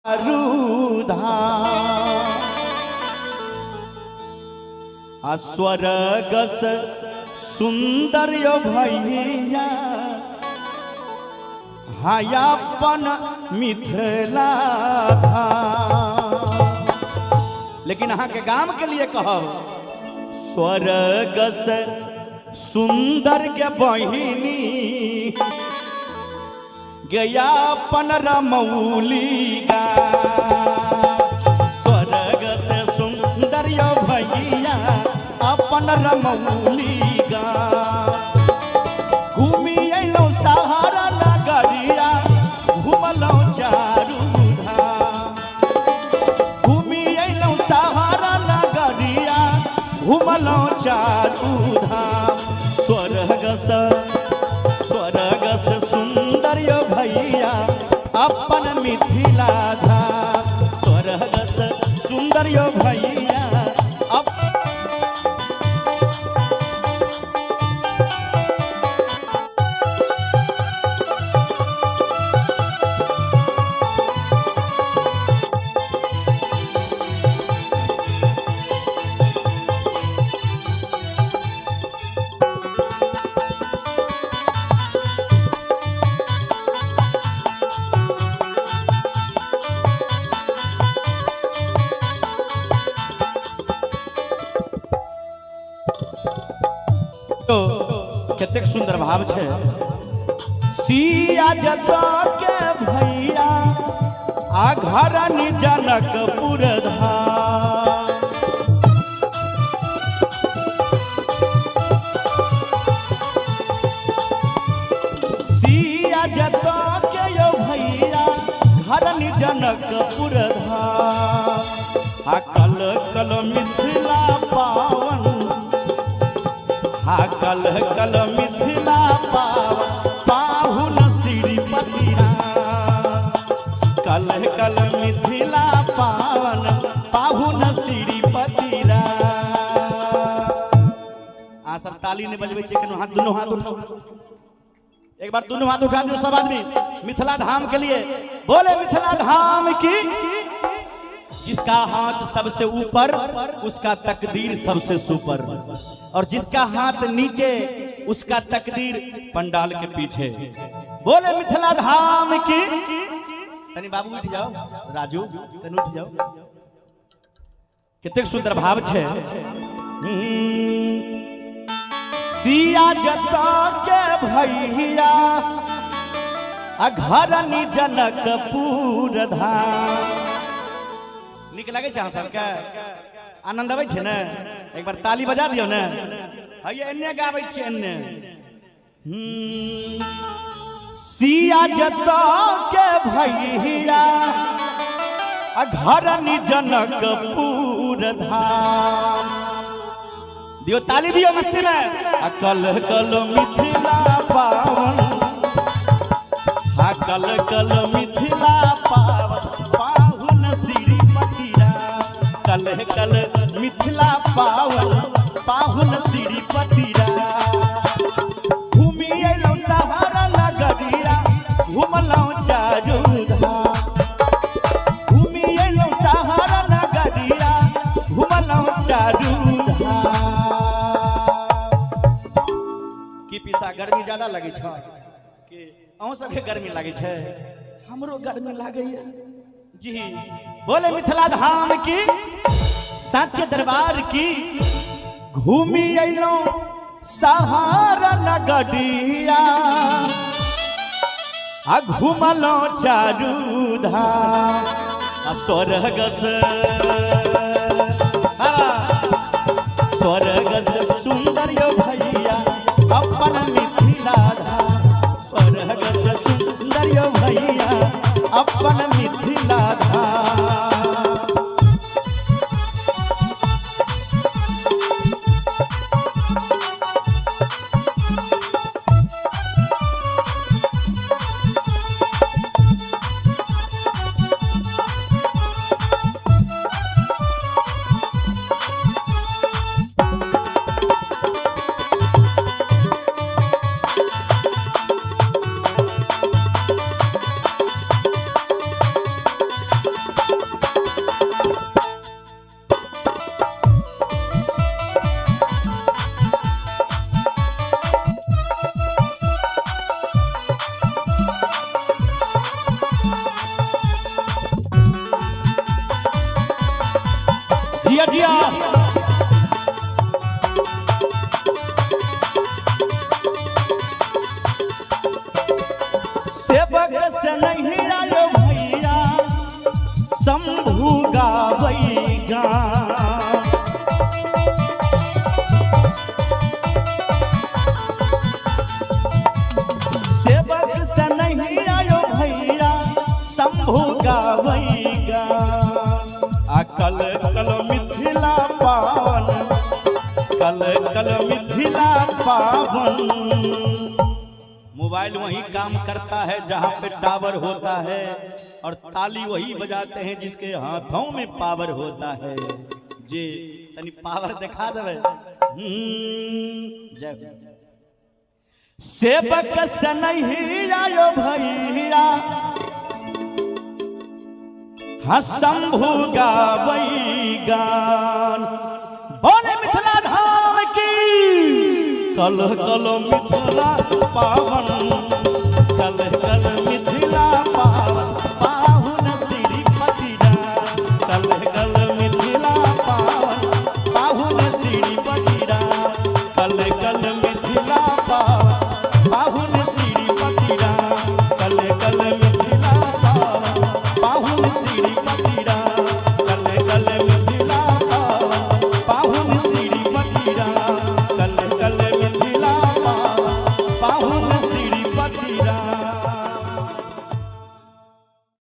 रुधा स्वर्गस सुंदर भैया हायापन मिथिला लेकिन अहाँ के गांव के लिए कहब स्वर्गस सुंदर के बहिनी गयापन रमौली गा स्वर्ग से सुंदर भैया अपन रमौली गा घूमी अलो सहारा नगरिया घूमलो चारू धाम घूमी अलो सहारा नगरिया घूमलो चारू धाम स्वर्ग से सुंदर भैया अपन मिथिला धाम स्वर्ग से सुंदर भैया कतेक सुंदर भाव छे सिया जता के भैया आ घर जनकपुर धाम सिया जता के यो भैया घर जनकपुर धाम आ कल कल मिथिला पावन कल कल मिथिला पाहुन श्रीपति कल कल मिथिला पावन पाहुन श्रीपति आ सब ताली नहीं बजबे छे केनो हाथ दोनों हाथ उठाओ एक बार दोनों हाथ उठा दो सब आदमी मिथिला धाम के लिए बोले मिथिला धाम की जिसका हाथ सबसे ऊपर उसका तकदीर सबसे सुपर और जिसका हाथ नीचे उसका तकदीर पंडाल के पीछे बोले मिथिला धाम की तनी बाबू उठ जाओ राजू तनी उठ जाओ कितने सुंदर भाव छे सिया जता के भैया घर जनकपुर धाम निक लगे छे सबके आनंद आबै छे ने एक बार ताली बजा दियो ने हइए एन्ने गाबै छे एन्ने सिया जता के भैया घर जनकपुर धाम दियो ताली दियो मस्ती में कल कल मिथिला पावन कल कल मिथिला पावन कल कल मिथिला पावन पाहुन श्रीपति घूमी अलो सहारा नगरिया घूमलो चारू धाम घूमी अलो सहारा नगरिया घूमलो चारू धाम की पिसा गर्मी ज्यादा लगे छ कि अहूँ सबके गर्मी लगे छै हमरो गर्मी लागैया जी बोले मिथिला धाम की साचे दरबार की घूमी अलो सहारा नगरिया घूमलो चारू धाम स्वर्ग से सुंदर भैया अपन मिथिला धाम स्वर्ग से सुंदर भैया अपन मिथिला धाम जिया जिया सेवक से नहीं आयो भैया शंभू गावैगा सेवक से नहीं आयो भैया शंभू गावैगा कल कल मिथिला पावन कल कल मिथिला पावन। मोबाइल वही काम करता है जहाँ पे टावर होता है और ताली वही बजाते हैं जिसके हाथों में पावर होता है। जी तनी पावर दिखा देवे। जय सेवक से नहीं आयो भैया हाँ शंभू गावैगा बोले मिथिला धाम की कल कल मिथिला पावन।